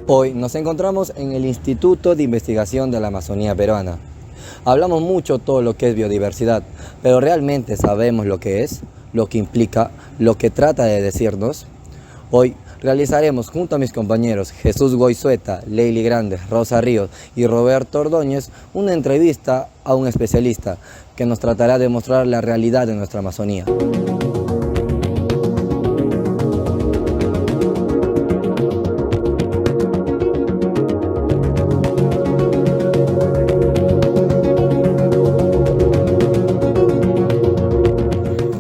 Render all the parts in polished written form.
Hoy nos encontramos en el Instituto de Investigación de la Amazonía Peruana. Hablamos mucho todo lo que es biodiversidad, pero ¿realmente sabemos lo que es, lo que implica, lo que trata de decirnos? Hoy realizaremos junto a mis compañeros Jesús Goizueta, Leili Grandes, Rosa Ríos y Roberto Ordóñez una entrevista a un especialista que nos tratará de mostrar la realidad de nuestra Amazonía.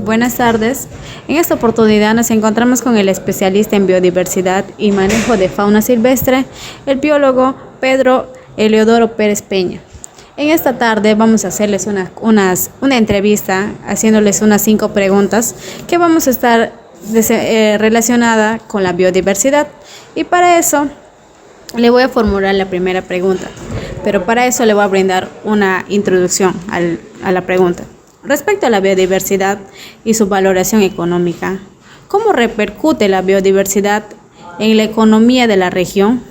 Buenas tardes. En esta oportunidad nos encontramos con el especialista en biodiversidad y manejo de fauna silvestre, el biólogo Pedro Eleodoro Pérez Peña. En esta tarde vamos a hacerles una entrevista, haciéndoles unas 5 preguntas que vamos a estar relacionadas con la biodiversidad. Y para eso le voy a formular la primera pregunta, pero para eso le voy a brindar una introducción a la pregunta. Respecto a la biodiversidad y su valoración económica, ¿cómo repercute la biodiversidad en la economía de la región?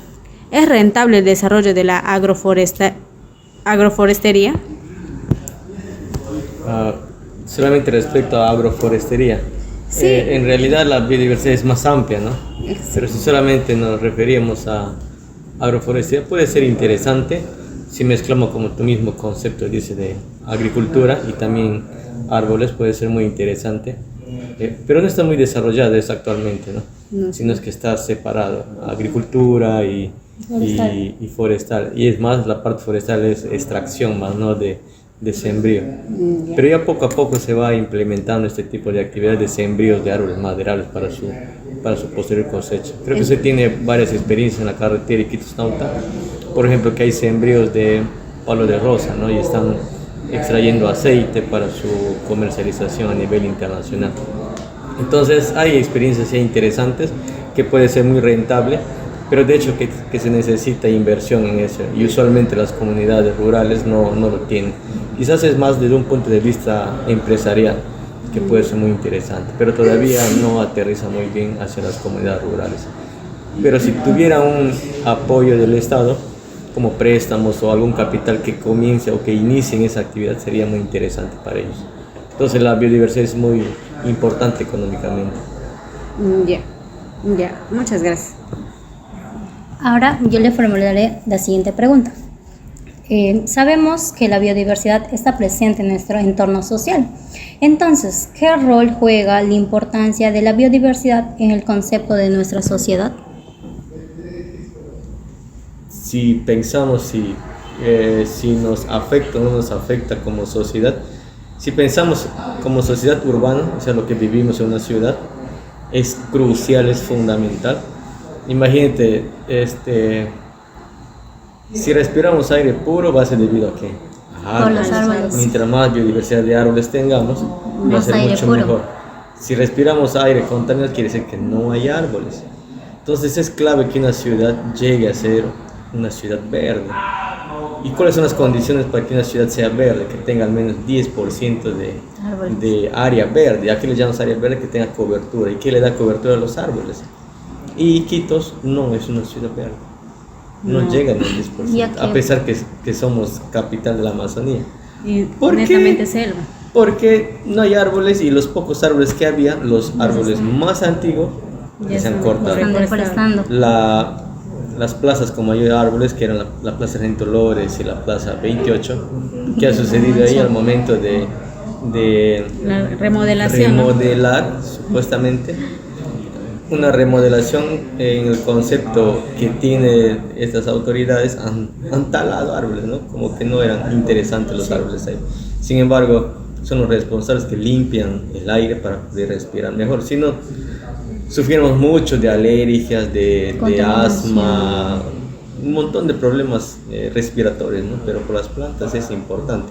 ¿Es rentable el desarrollo de la agroforestería? Solamente respecto a agroforestería. Sí. En realidad la biodiversidad es más amplia, ¿no? Exacto. Pero si solamente nos referimos a agroforestería, puede ser interesante si mezclamos, como tu mismo concepto dice, de agricultura y también árboles, puede ser muy interesante, pero no está muy desarrollado eso actualmente, ¿no? No. Sino es que está separado, agricultura y forestal, y es más, la parte forestal es extracción más, ¿no? de sembrío, pero ya poco a poco se va implementando este tipo de actividades de sembríos de árboles maderables para su posterior cosecha. Creo que se tiene varias experiencias en la carretera Iquitos-Nauta, por ejemplo, que hay sembríos de palo de rosa, ¿no? Y están extrayendo aceite para su comercialización a nivel internacional. Entonces hay experiencias ya interesantes que puede ser muy rentable, pero de hecho que se necesita inversión en eso, y usualmente las comunidades rurales no lo tienen. Quizás es más desde un punto de vista empresarial, que puede ser muy interesante, pero todavía no aterriza muy bien hacia las comunidades rurales. Pero si tuviera un apoyo del Estado, como préstamos o algún capital que comience o que inicie en esa actividad, sería muy interesante para ellos. Entonces la biodiversidad es muy importante económicamente. Ya, muchas gracias. Ahora yo le formularé la siguiente pregunta. Sabemos que la biodiversidad está presente en nuestro entorno social. Entonces, ¿qué rol juega la importancia de la biodiversidad en el concepto de nuestra sociedad? Si pensamos si nos afecta o no nos afecta como sociedad, si pensamos como sociedad urbana, o sea, lo que vivimos en una ciudad, es crucial, es fundamental. Imagínate, si respiramos aire puro, va a ser debido a qué? Por los árboles. Mientras más biodiversidad de árboles tengamos, va a ser mucho mejor. Si respiramos aire contaminado, quiere decir que no hay árboles. Entonces es clave que una ciudad llegue a ser una ciudad verde. ¿Y cuáles son las condiciones para que una ciudad sea verde? Que tenga al menos 10% de área verde. ¿A qué le llamamos área verde? Que tenga cobertura. ¿Y qué le da cobertura a los árboles? Y Iquitos no es una ciudad verde. No llega al 10%, a pesar que somos capital de la Amazonía. Y honestamente selva. Porque no hay árboles, y los pocos árboles que había, los árboles más antiguos, ya se han cortado. Están deforestando. Las plazas con mayor árboles, que eran la Plaza René Lores y la Plaza 28, ¿qué ha sucedido ahí al momento de La remodelación, remodelar, supuestamente? Una remodelación en el concepto que tiene estas autoridades, han talado árboles, ¿no? Como que no eran interesantes los árboles ahí. Sin embargo, son los responsables que limpian el aire para poder respirar mejor. Si no, sufrimos mucho de alergias, de asma, un montón de problemas respiratorios, ¿no? Pero por las plantas es importante.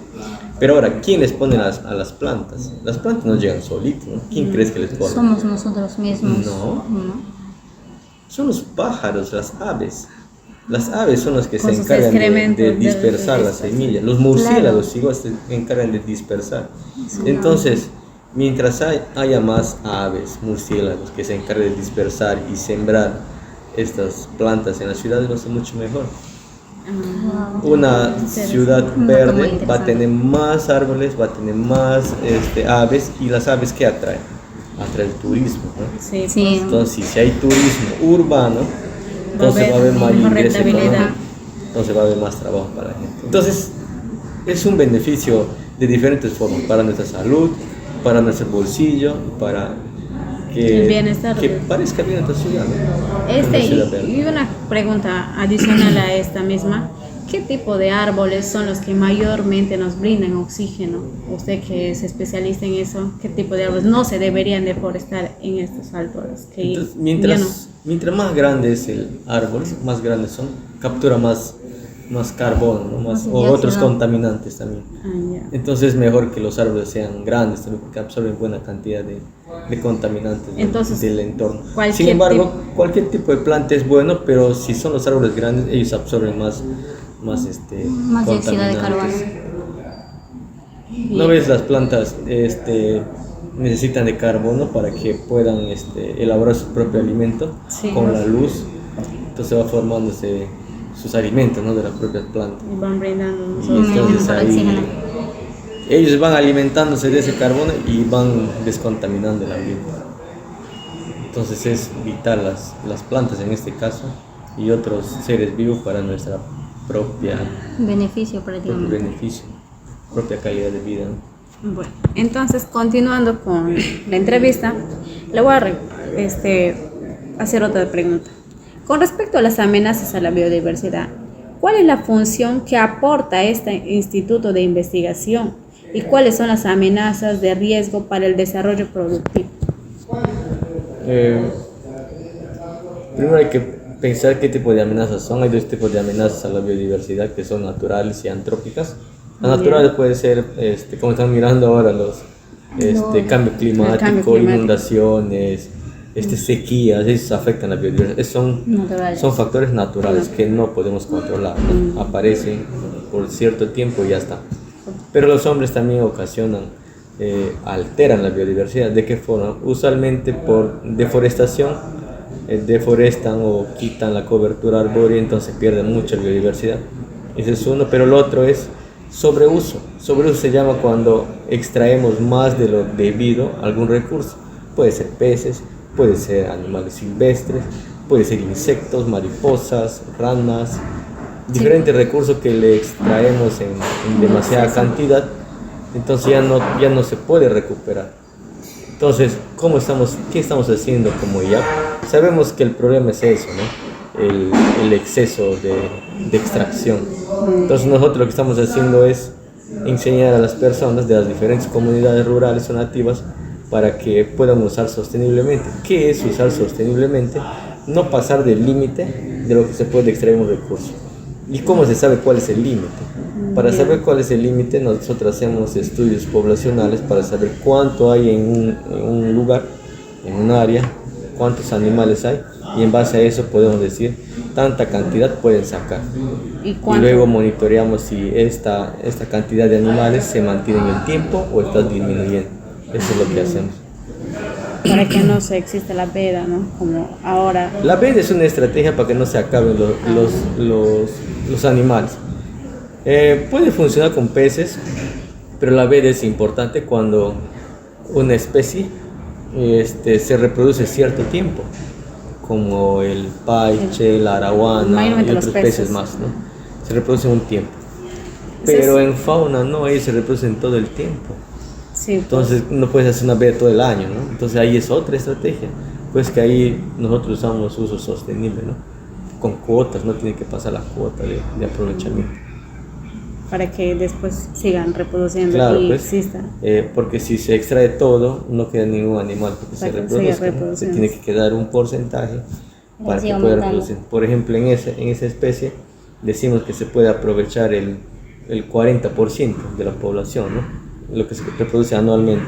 Pero ahora, ¿quién les pone a las plantas? Las plantas no llegan solitas, ¿no? ¿Quién crees que les pone? Somos nosotros mismos. No. Son los pájaros, las aves. Las aves son las que se encargan de dispersar las semillas. Los murciélagos igual se encargan de dispersar. Entonces, mientras haya más aves, murciélagos que se encarguen de dispersar y sembrar estas plantas en las ciudades va a ser mucho mejor. Ah, Una ciudad muy verde va a interesante. tener más árboles, va a tener más aves, y las aves ¿qué atraen? Atrae el turismo, ¿no? sí, Sí. Entonces, si hay turismo urbano, entonces va a haber más mejor ingreso rentabilidad. económico, entonces va a haber más trabajo para la gente. Entonces, es un beneficio de diferentes formas, para nuestra salud, para nuestro bolsillo, para El bienestar que de- parezca bien nuestra ciudad, ¿no? Este, Una ciudad verde. y una pregunta adicional a esta misma. ¿Qué tipo de árboles son los que mayormente nos brindan oxígeno? Usted que es especialista en eso, ¿qué tipo de árboles no se deberían deforestar en estos árboles? Que Entonces, ya no. mientras más grande es el árbol, más grandes son, captura más carbono, ¿no? Más O dióxido. otros contaminantes también. Ah, ya. Entonces es mejor que los árboles sean grandes también, porque absorben buena cantidad de contaminantes Entonces, del entorno. cualquier Sin embargo, cualquier tipo de planta es bueno, pero si son los árboles grandes, ellos absorben más Más dióxido de carbono. ¿No ves? Las plantas necesitan de carbono para que puedan elaborar su propio alimento. Sí. Con la luz. Entonces va formándose sus alimentos, ¿no? De las propias plantas. Y van brindando Y nosotros. entonces por ahí oxígeno. ellos van alimentándose de ese carbono y van descontaminando el ambiente. Entonces es vital las plantas en este caso y otros seres vivos para nuestra propio Beneficio prácticamente. beneficio, propia calidad de vida, ¿no? Bueno, entonces continuando con la entrevista, le voy a hacer otra pregunta. Con respecto a las amenazas a la biodiversidad, ¿cuál es la función que aporta este instituto de investigación y cuáles son las amenazas de riesgo para el desarrollo productivo? Primero hay que pensar qué tipo de amenazas son. Hay dos tipos de amenazas a la biodiversidad, que son naturales y antrópicas. Las naturales puede ser, como están mirando ahora, cambio climático, inundaciones, sequías, esos afectan la biodiversidad. Naturales. Son factores naturales que no podemos controlar, ¿no? Aparecen por cierto tiempo y ya está. Pero los hombres también ocasionan, alteran la biodiversidad. ¿De qué forma? Usualmente por deforestación, deforestan o quitan la cobertura arbórea, entonces pierden mucha biodiversidad. Ese es uno, pero el otro es sobreuso. Sobreuso se llama cuando extraemos más de lo debido a algún recurso. Puede ser peces, puede ser animales silvestres, puede ser insectos, mariposas, ranas, diferentes recursos que le extraemos en demasiada cantidad, entonces ya no se puede recuperar. Entonces, ¿qué estamos haciendo como IAP? Sabemos que el problema es eso, ¿no? El exceso de extracción. Entonces nosotros lo que estamos haciendo es enseñar a las personas de las diferentes comunidades rurales o nativas para que puedan usar sosteniblemente. ¿Qué es usar sosteniblemente? No pasar del límite de lo que se puede extraer un recurso. ¿Y cómo se sabe cuál es el límite? Para saber cuál es el límite, nosotros hacemos estudios poblacionales para saber cuánto hay en un lugar, en un área, cuántos animales hay, y en base a eso podemos decir tanta cantidad pueden sacar. ¿Y luego monitoreamos si esta cantidad de animales se mantiene en el tiempo o está disminuyendo. Eso es lo que hacemos. Para que no se exista la veda, ¿no? Como ahora. La veda es una estrategia para que no se acaben los animales. Puede funcionar con peces, pero la veda es importante cuando una especie se reproduce cierto tiempo, como el paiche, la araguana y otros peces más, ¿no? Se reproducen un tiempo. Pero en fauna no, ellos se reproducen todo el tiempo. Sí, Entonces no puedes hacer una veda todo el año, ¿no? Entonces ahí es otra estrategia. Pues que ahí nosotros usamos uso sostenible, ¿no? Con cuotas, no tiene que pasar la cuota de aprovechamiento. para que después sigan reproduciendo Claro, y pues, exista. porque si se extrae todo, no queda ningún animal porque se Para que siga reproduzca, ¿no? Se reproduciendo. tiene que quedar un porcentaje para que siga pueda aumentando. reproducir. Por ejemplo, en esa especie decimos que se puede aprovechar el 40% de la población, ¿no? Lo que se reproduce anualmente.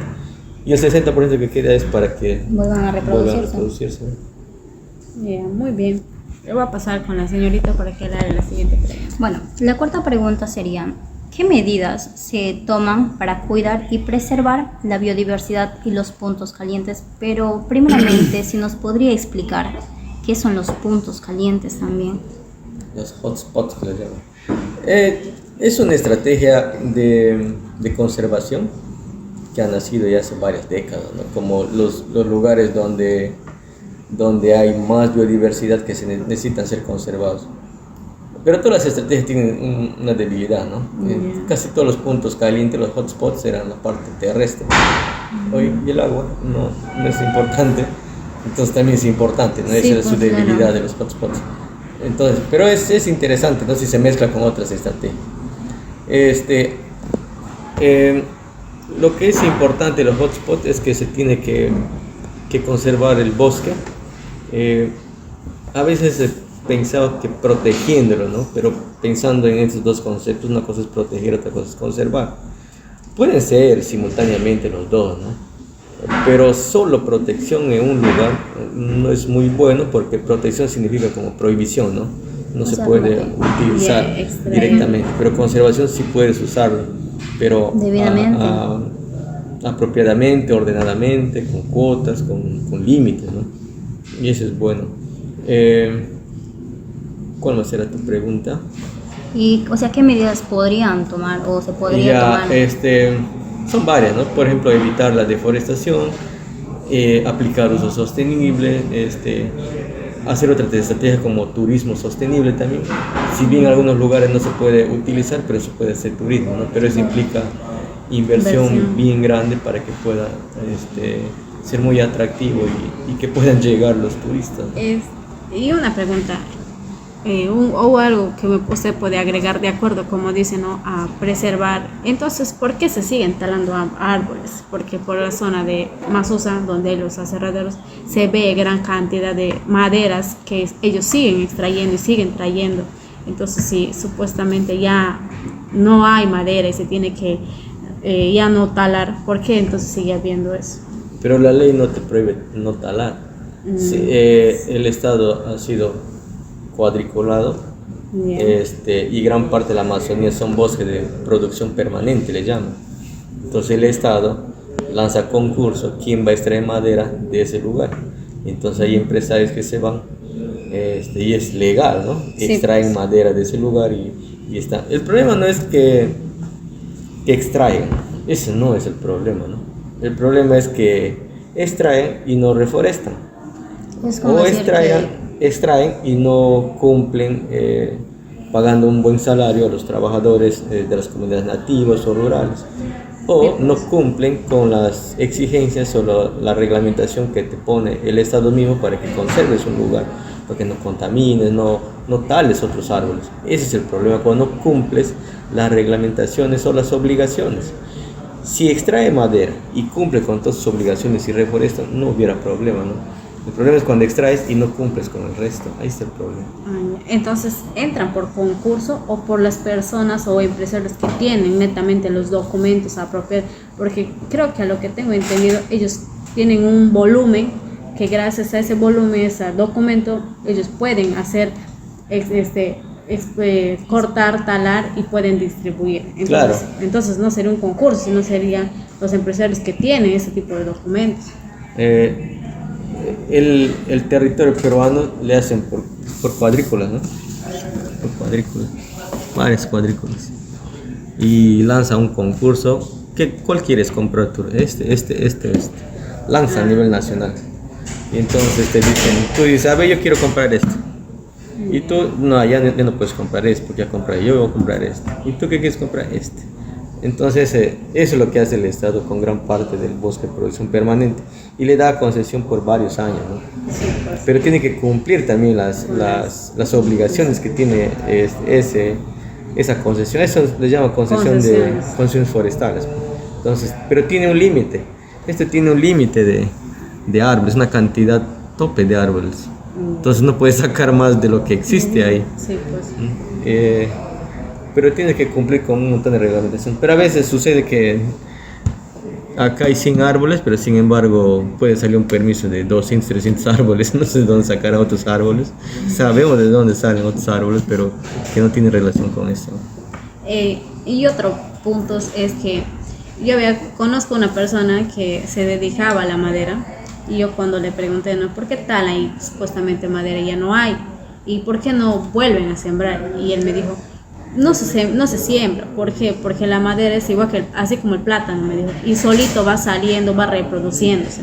Y el 60% que queda es para que Vuelvan a vuelvan a reproducirse. reproducirse, ¿no? Ya, muy bien. Le voy a pasar con la señorita para que le haga la siguiente pregunta. Bueno, la cuarta pregunta sería, ¿qué medidas se toman para cuidar y preservar la biodiversidad y los puntos calientes? Pero primeramente, si nos podría explicar ¿Qué son los puntos calientes también? Los hotspots que les llaman. Es una estrategia de conservación que ha nacido ya hace varias décadas, ¿no? Como los lugares donde hay más biodiversidad que se necesitan ser conservados. Pero todas las estrategias tienen una debilidad, ¿no? Casi todos los puntos calientes, los hotspots, eran la parte terrestre. Hoy y el agua no es importante, entonces también es importante, ¿no? Esa es su debilidad de los hotspots. Entonces, pero es interesante, ¿no? Si se mezcla con otras estrategias. Lo que es importante de los hotspots es que se tiene que conservar el bosque. A veces he pensado que protegiéndolo, ¿no? Pero pensando en estos dos conceptos, una cosa es proteger, otra cosa es conservar. Pueden ser simultáneamente los dos, ¿no? Pero solo protección en un lugar no es muy bueno, porque protección significa como prohibición, ¿no? No se puede utilizar directamente, pero conservación sí puedes usarlo, pero debidamente, apropiadamente, ordenadamente, con cuotas, con límites, ¿no? Y eso es bueno. ¿Cuál más era tu pregunta? Y, o sea, ¿qué medidas podrían tomar o se podría tomar? Son varias, ¿no? Por ejemplo, evitar la deforestación, aplicar uso sostenible, hacer otras estrategias como turismo sostenible también. Si bien en algunos lugares no se puede utilizar, pero se puede hacer turismo, ¿no? Pero eso implica inversión bien grande para que pueda ser muy atractivo y que puedan llegar los turistas. Y una pregunta, o algo que usted puede agregar de acuerdo, como dice, ¿no? A preservar. Entonces, ¿por qué se siguen talando árboles? Porque por la zona de Masusa, donde hay los aserraderos, se ve gran cantidad de maderas que ellos siguen extrayendo y siguen trayendo. Entonces, si supuestamente ya no hay madera y se tiene que ya no talar, ¿por qué entonces sigue habiendo eso? Pero la ley no te prohíbe no talar. Sí, el Estado ha sido cuadriculado, y gran parte de la Amazonía son bosques de producción permanente, le llaman. Entonces el Estado lanza concurso quién va a extraer madera de ese lugar. Entonces hay empresarios que se van, y es legal, ¿no? Extraen madera de ese lugar y está. El problema no es que extraigan, ese no es el problema, ¿no? El problema es que extraen y no reforestan, o extraen y no cumplen pagando un buen salario a los trabajadores de las comunidades nativas o rurales, o no cumplen con las exigencias o la reglamentación que te pone el Estado mismo para que conserves un lugar, para que no contamines, no tales otros árboles. Ese es el problema, cuando no cumples las reglamentaciones o las obligaciones. Si extrae madera y cumple con todas sus obligaciones y reforesta, no hubiera problema, ¿no? El problema es cuando extraes y no cumples con el resto. Ahí está el problema. Entonces, ¿entran por concurso o por las personas o empresarios que tienen netamente los documentos apropiados? Porque creo que a lo que tengo entendido, ellos tienen un volumen que gracias a ese volumen, ese documento, ellos pueden hacer, cortar, talar y pueden distribuir. Entonces, claro. Entonces no sería un concurso, sino serían los empresarios que tienen ese tipo de documentos. El territorio peruano le hacen por cuadrículas, ¿no? Por cuadrículas, varias cuadrículas. Y lanza un concurso. ¿Cuál quieres comprar tú? Lanza a nivel nacional. Y entonces te dicen, tú dices, a ver, yo quiero comprar esto. Y tú, no, ya no puedes comprar esto, porque ya compré, yo voy a comprar esto. ¿Y tú qué quieres comprar? Entonces, eso es lo que hace el Estado con gran parte del bosque de producción permanente, y le da concesión por varios años, ¿no? Sí, pues. Pero tiene que cumplir también las obligaciones que tiene esa concesión. Eso le llama concesiones forestales. Entonces, pero tiene un límite. Tiene un límite de árboles, una cantidad tope de árboles. Entonces no puede sacar más de lo que existe ahí. Sí, pues. Pero tiene que cumplir con un montón de reglamentación. Pero a veces sucede que acá hay 100 árboles, pero sin embargo puede salir un permiso de 200, 300 árboles. No sé de dónde sacar otros árboles. Sabemos de dónde salen otros árboles, pero que no tiene relación con eso. Y otro punto es que yo conozco una persona que se dedicaba a la madera Y yo cuando le pregunté, ¿no? ¿Por qué tal ahí supuestamente madera ya no hay? ¿Y por qué no vuelven a sembrar? Y él me dijo, no se siembra. ¿Por qué? Porque la madera es igual que, así como el plátano, me dijo. Y solito va saliendo, va reproduciéndose.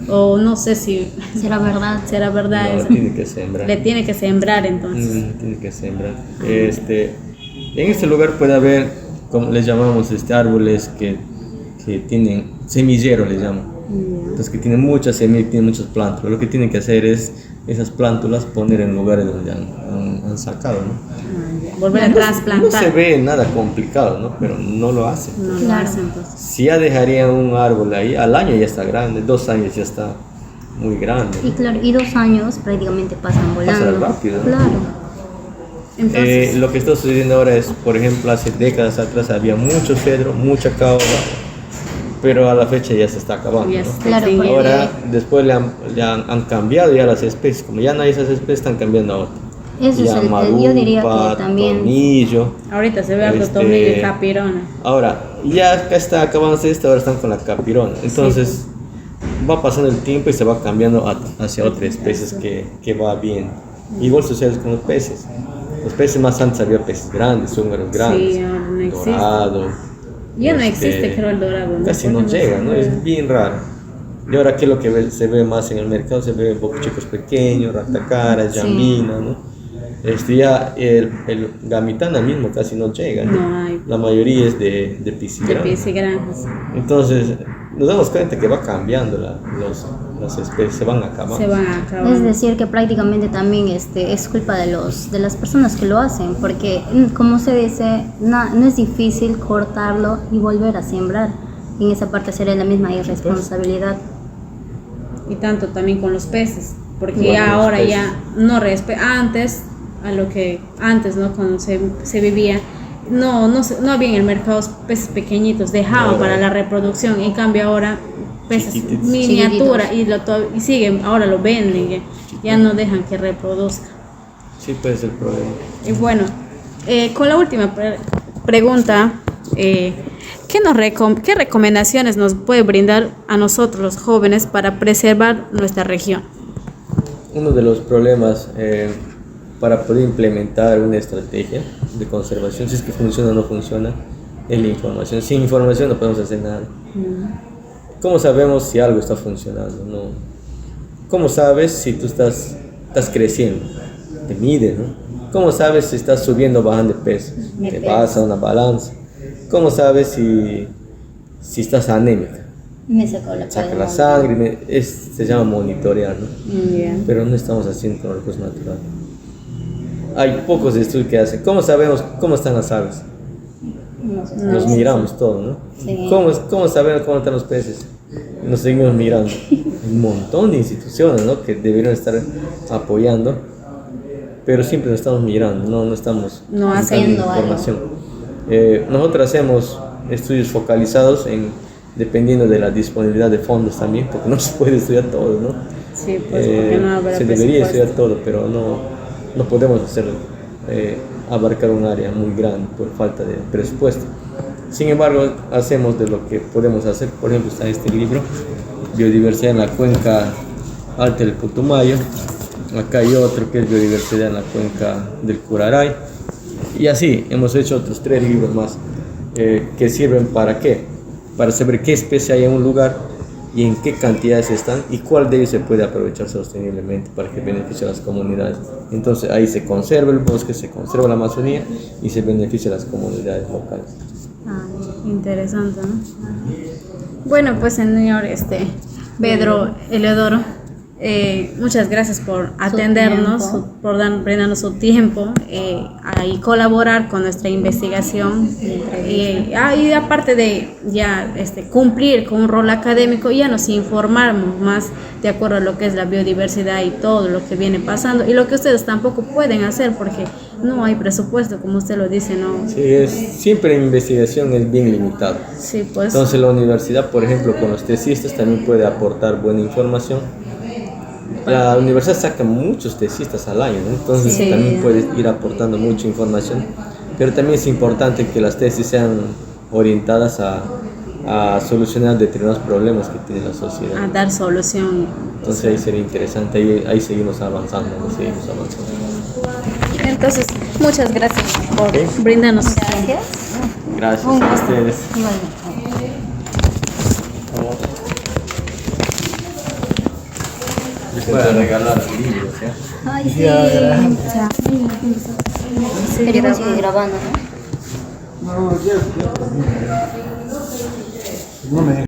O no sé si ¿Será verdad? será verdad No, eso. tiene que sembrar. Le tiene que sembrar entonces. Tiene que sembrar. En este lugar puede haber, como les llamamos, árboles que tienen semillero, les llaman. Entonces que tienen muchas semillas, tienen muchas plántulas. Lo que tienen que hacer es esas plántulas poner en lugares donde han sacado, ¿no? Volver a No se trasplantar. ve nada complicado, ¿no? Pero no lo hacen. No lo Claro. hace entonces. Si ya dejarían un árbol ahí, al año ya está grande, 2 años ya está muy grande. Y claro, y 2 años prácticamente pasan volando. Pasa rápido, ¿no? Claro. Entonces, Lo que está sucediendo ahora es, por ejemplo, hace décadas atrás había mucho cedro, mucha caoba, pero a la fecha ya se está acabando, ya ¿no? se está Claro, extinguiendo. Ahora, después han cambiado ya las especies, como ya no hay esas especies, están cambiando a otras. Eso es Ya yo diría marupa, que también. tomillo. Ahorita se ve algo Este, tomillo y capirona. Ahora, ya acá está acabándose esto, ahora están con la capirona. Entonces, va pasando el tiempo y se va cambiando hacia otras especies que va bien. Igual sucede con los peces. Los peces más antes había peces grandes, húngaros grandes, Sí, ahora no existe. dorado. Ya no existe, creo, el dorado. Casi no llega, ¿no? Es bien raro. Y ahora, ¿qué es lo que se ve más en el mercado? Se ve bocuchicos pequeños, ratacaras, llambina, ¿no? Ya el gamitana mismo casi no llega, ¿no? No hay. La mayoría es de De piscigrán. pies y granjas. Entonces, nos damos cuenta que va cambiando las especies, se van acabando. Se van a acabar. Es decir, que prácticamente también es culpa de las personas que lo hacen, porque como se dice, no es difícil cortarlo y volver a sembrar. En esa parte sería la misma irresponsabilidad. Y tanto también con los peces. Porque Igual ya con los ahora peces. ya no antes, a lo que antes, ¿no? Cuando se vivía, no había en el mercado peces pequeñitos, dejaban No. para la reproducción. En cambio ahora peces Chiquititos. miniatura y siguen, ahora lo venden, ya no dejan que reproduzca. Sí, puede ser el problema. Y bueno, con la última pregunta, ¿qué recomendaciones nos puede brindar a nosotros los jóvenes para preservar nuestra región? Uno de los problemas para poder implementar una estrategia de conservación, si es que funciona o no funciona, es la información. Sin información no podemos hacer nada. ¿Cómo sabemos si algo está funcionando? No. ¿Cómo sabes si tú estás creciendo? Te mides, ¿no? ¿Cómo sabes si estás subiendo o bajando de peso? Te vas a una balanza. ¿Cómo sabes si estás anémica? Me sacó la Saca palabra. la sangre, se llama monitorear, ¿no? Pero no estamos haciendo con recursos naturales. Hay pocos estudios que hacen. ¿Cómo sabemos cómo están las aves? Nos miramos todos, ¿no? Sí. ¿Cómo sabemos cómo están los peces? Nos seguimos mirando. Hay un montón de instituciones, ¿no? Que deberían estar apoyando, pero siempre nos estamos mirando, no estamos No buscando haciendo algo. información. Nosotros hacemos estudios focalizados dependiendo de la disponibilidad de fondos también, porque no se puede estudiar todo, ¿no? Sí, pues porque no habrá se debería presupuesto. estudiar todo, pero no podemos abarcar un área muy grande por falta de presupuesto. Sin embargo, hacemos de lo que podemos hacer. Por ejemplo, está este libro, Biodiversidad en la Cuenca Alta del Putumayo. Acá hay otro que es Biodiversidad en la Cuenca del Curaray. Y así, hemos hecho otros 3 libros más que sirven para qué? Para saber qué especie hay en un lugar y en qué cantidades están y cuál de ellos se puede aprovechar sosteniblemente para que beneficie a las comunidades. Entonces ahí se conserva el bosque, se conserva la Amazonía y se beneficia a las comunidades locales. Ah, interesante, ¿no? Bueno, pues señor Pedro Eleodoro, muchas gracias por atendernos, tiempo. por brindarnos su tiempo y colaborar con nuestra investigación. Y aparte de ya cumplir con un rol académico, ya nos informamos más de acuerdo a lo que es la biodiversidad y todo lo que viene pasando y lo que ustedes tampoco pueden hacer porque no hay presupuesto, como usted lo dice, ¿no? Sí, siempre en investigación es bien limitado. Sí, pues. Entonces la universidad, por ejemplo, con los tesistas también puede aportar buena información. La universidad saca muchos tesistas al año, ¿no? Entonces Sí. también puede ir aportando mucha información, pero también es importante que las tesis sean orientadas a a solucionar determinados problemas que tiene la sociedad. A dar solución. Entonces ahí sería interesante, ahí seguimos avanzando, seguimos avanzando. Entonces, muchas gracias por brindarnos. Gracias. Gracias a ustedes. Igualmente. Les puedo regalar libros, ¿ya? Ay, sí. Queremos seguir grabando, ¿no? No me deja.